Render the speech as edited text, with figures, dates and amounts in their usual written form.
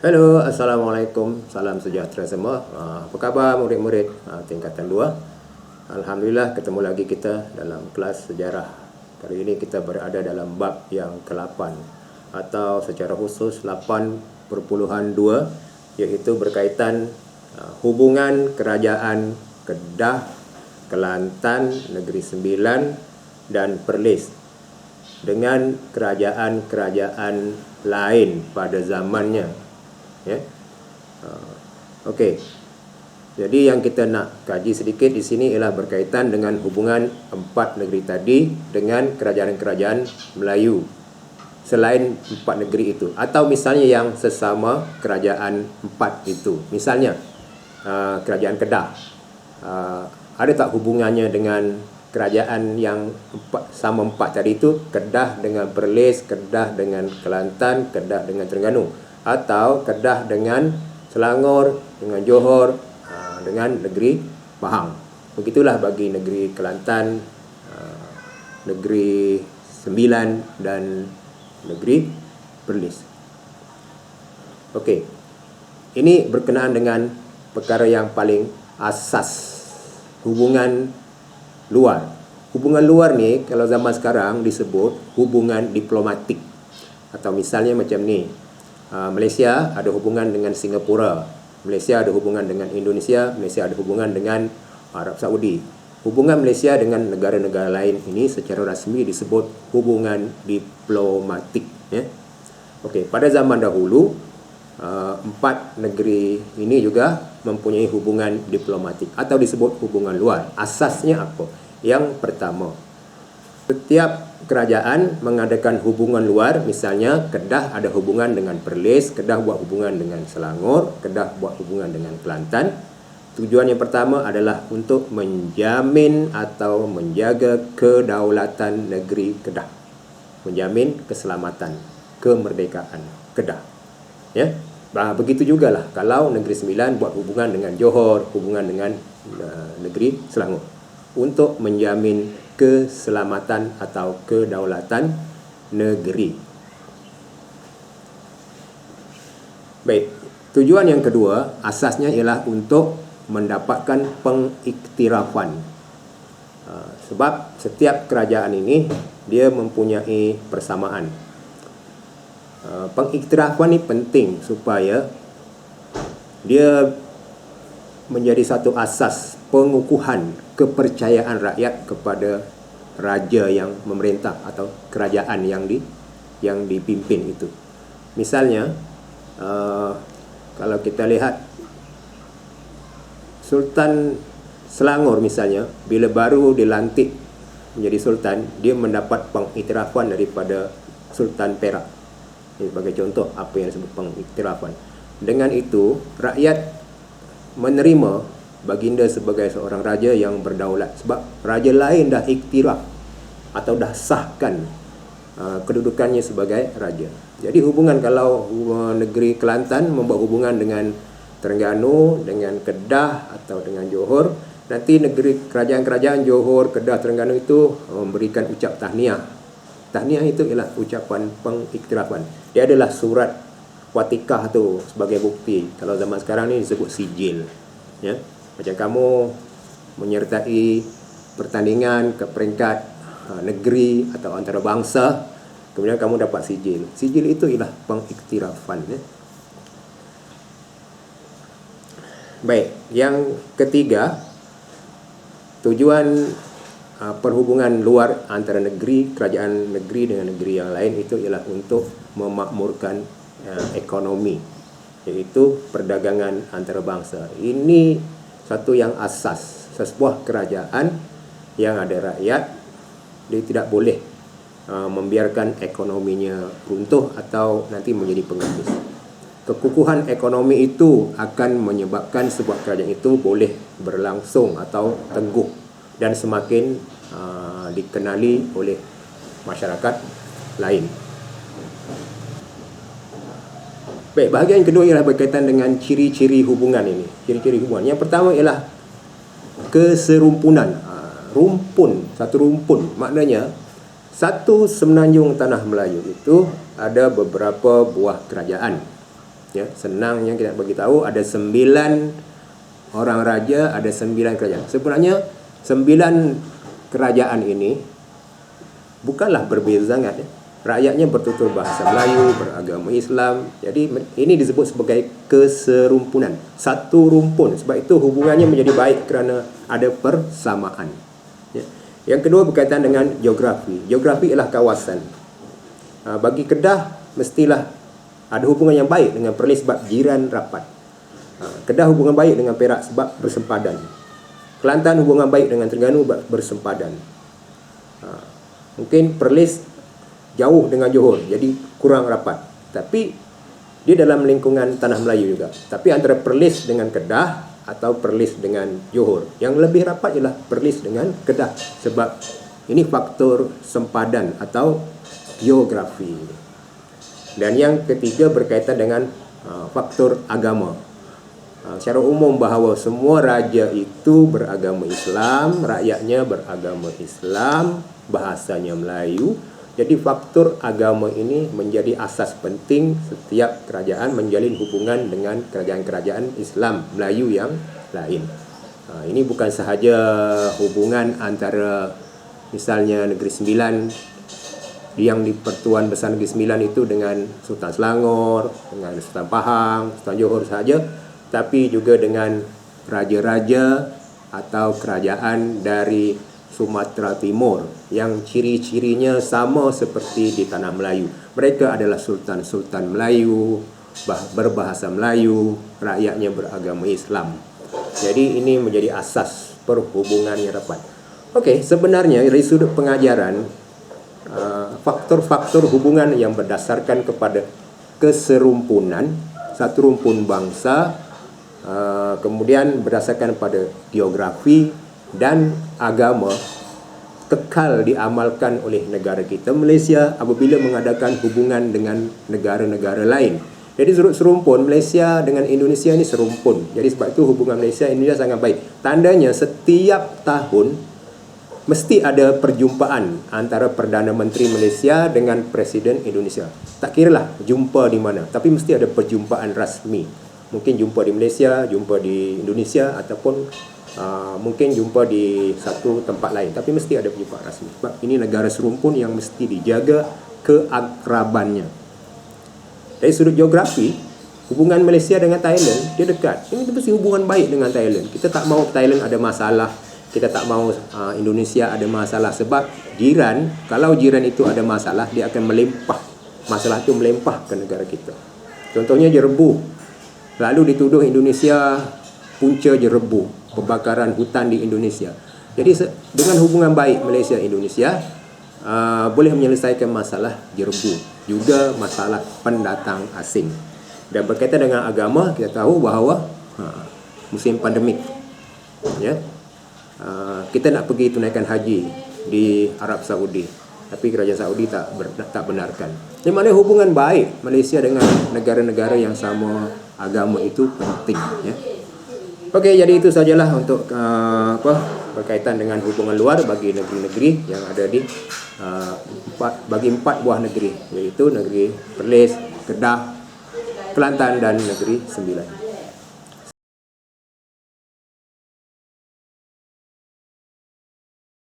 Halo, Assalamualaikum. Salam sejahtera semua. Apa khabar murid-murid tingkatan 2? Alhamdulillah ketemu lagi kita dalam kelas sejarah. Kali ini kita berada dalam bab yang ke-8 atau secara khusus 8.2, iaitu berkaitan hubungan kerajaan Kedah, Kelantan, Negeri Sembilan dan Perlis dengan kerajaan-kerajaan lain pada zamannya. Ya. Okey. Jadi yang kita nak kaji sedikit di sini ialah berkaitan dengan hubungan empat negeri tadi dengan kerajaan-kerajaan Melayu selain empat negeri itu, atau misalnya yang sesama kerajaan empat itu. Misalnya kerajaan Kedah, ada tak hubungannya dengan kerajaan yang sama empat tadi itu? Kedah dengan Perlis, Kedah dengan Kelantan, Kedah dengan Terengganu, atau Kedah dengan Selangor, dengan Johor, dengan negeri Pahang. Begitulah bagi negeri Kelantan, negeri Sembilan dan negeri Perlis. Okey. Ini berkenaan dengan perkara yang paling asas, hubungan luar. Hubungan luar ni kalau zaman sekarang disebut hubungan diplomatik. Atau misalnya macam ni, Malaysia ada hubungan dengan Singapura, Malaysia ada hubungan dengan Indonesia, Malaysia ada hubungan dengan Arab Saudi. Hubungan Malaysia dengan negara-negara lain ini secara rasmi disebut hubungan diplomatik. Ya. Okey, pada zaman dahulu empat negeri ini juga mempunyai hubungan diplomatik atau disebut hubungan luar. Asasnya apa? Yang pertama, setiap kerajaan mengadakan hubungan luar. Misalnya Kedah ada hubungan dengan Perlis, Kedah buat hubungan dengan Selangor, Kedah buat hubungan dengan Kelantan. Tujuan yang pertama adalah untuk menjamin atau menjaga kedaulatan negeri Kedah, menjamin keselamatan, kemerdekaan Kedah. Ya, begitu jugalah kalau Negeri Sembilan buat hubungan dengan Johor, hubungan dengan negeri Selangor, untuk menjamin keselamatan atau kedaulatan negeri. Baik, tujuan yang kedua asasnya ialah untuk mendapatkan pengiktirafan. Sebab setiap kerajaan ini dia mempunyai persamaan. Pengiktirafan ini penting supaya dia menjadi satu asas pengukuhan kepercayaan rakyat kepada raja yang memerintah atau kerajaan yang dipimpin itu. Misalnya, kalau kita lihat Sultan Selangor misalnya, bila baru dilantik menjadi sultan, dia mendapat pengiktirafan daripada Sultan Perak. Ini sebagai contoh apa yang disebut pengiktirafan. Dengan itu, rakyat menerima baginda sebagai seorang raja yang berdaulat, sebab raja lain dah iktiraf atau dah sahkan kedudukannya sebagai raja. Jadi hubungan, kalau negeri Kelantan membuat hubungan dengan Terengganu, dengan Kedah atau dengan Johor, nanti negeri kerajaan-kerajaan Johor, Kedah, Terengganu itu memberikan ucap tahniah. Tahniah itu ialah ucapan pengiktirafan. Dia adalah surat watikah tu sebagai bukti. Kalau zaman sekarang ni disebut sijil. Ya. Macam kamu menyertai pertandingan ke peringkat negeri atau antarabangsa, kemudian kamu dapat sijil. Sijil itu ialah pengiktirafan. Ya. Baik, yang ketiga, tujuan perhubungan luar antara negeri, kerajaan negeri dengan negeri yang lain itu ialah untuk memakmurkan ekonomi, iaitu perdagangan antarabangsa. Ini satu yang asas. Sebuah kerajaan yang ada rakyat, dia tidak boleh membiarkan ekonominya runtuh atau nanti menjadi pengemis. Kekukuhan ekonomi itu akan menyebabkan sebuah kerajaan itu boleh berlangsung atau teguh dan semakin dikenali oleh masyarakat lain. Baik, bahagian kedua ialah berkaitan dengan ciri-ciri hubungan ini. Ciri-ciri hubungan. Yang pertama ialah keserumpunan. Rumpun, satu rumpun. Maknanya, satu semenanjung tanah Melayu itu ada beberapa buah kerajaan. Ya, senangnya kita bagi tahu ada 9 orang raja, ada 9 kerajaan. Sebenarnya 9 kerajaan ini bukanlah berbeza sangat ya. Rakyatnya bertutur bahasa Melayu, beragama Islam. Jadi ini disebut sebagai keserumpunan, satu rumpun. Sebab itu hubungannya menjadi baik kerana ada persamaan. Ya. Yang kedua berkaitan dengan geografi. Geografi ialah kawasan. Bagi Kedah mestilah ada hubungan yang baik dengan Perlis sebab jiran rapat. Kedah hubungan baik dengan Perak sebab bersempadan. Kelantan hubungan baik dengan Terengganu bersempadan. Mungkin Perlis jauh dengan Johor, jadi kurang rapat. Tapi dia dalam lingkungan tanah Melayu juga. Tapi antara Perlis dengan Kedah atau Perlis dengan Johor, yang lebih rapat ialah Perlis dengan Kedah. Sebab ini faktor sempadan atau geografi. Dan yang ketiga berkaitan dengan faktor agama. Secara umum bahawa semua raja itu beragama Islam, rakyatnya beragama Islam, bahasanya Melayu. Jadi faktor agama ini menjadi asas penting setiap kerajaan menjalin hubungan dengan kerajaan-kerajaan Islam Melayu yang lain. Ini bukan sahaja hubungan antara misalnya Negeri Sembilan yang di Pertuan Besar Negeri Sembilan itu dengan Sultan Selangor, dengan Sultan Pahang, Sultan Johor sahaja, tapi juga dengan raja-raja atau kerajaan dari Sumatera Timur yang ciri-cirinya sama seperti di tanah Melayu. Mereka adalah sultan-sultan Melayu, berbahasa Melayu, rakyatnya beragama Islam. Jadi ini menjadi asas perhubungan yang rapat. Okey, sebenarnya dari sudut pengajaran, faktor-faktor hubungan yang berdasarkan kepada keserumpunan, satu rumpun bangsa, kemudian berdasarkan pada geografi dan agama kekal diamalkan oleh negara kita Malaysia apabila mengadakan hubungan dengan negara-negara lain. Jadi serumpun Malaysia dengan Indonesia ini serumpun. Jadi sebab itu hubungan Malaysia Indonesia sangat baik. Tandanya setiap tahun mesti ada perjumpaan antara Perdana Menteri Malaysia dengan Presiden Indonesia. Tak kiralah jumpa di mana, tapi mesti ada perjumpaan rasmi. Mungkin jumpa di Malaysia, jumpa di Indonesia ataupun mungkin jumpa di satu tempat lain, tapi mesti ada perjumpaan rasmi. Sebab ini negara serumpun yang mesti dijaga keakrabannya. Dari sudut geografi, hubungan Malaysia dengan Thailand dia dekat. Ini mesti hubungan baik dengan Thailand. Kita tak mahu Thailand ada masalah, kita tak mahu Indonesia ada masalah. Sebab jiran, kalau jiran itu ada masalah, dia akan melimpah. Masalah itu melimpah ke negara kita. Contohnya Jerebu, lalu dituduh Indonesia punca Jerebu, pembakaran hutan di Indonesia. Jadi dengan hubungan baik Malaysia-Indonesia boleh menyelesaikan masalah Jerebu, juga masalah pendatang asing. Dan berkaitan dengan agama, kita tahu bahawa musim pandemik, ya, kita nak pergi tunaikan haji di Arab Saudi, tapi kerajaan Saudi tak benarkan. Di mana hubungan baik Malaysia dengan negara-negara yang sama agama itu penting, ya. Okey, jadi itu sajalah untuk berkaitan dengan hubungan luar bagi negeri-negeri yang ada di bagi 4 buah negeri, iaitu negeri Perlis, Kedah, Kelantan dan negeri Sembilan.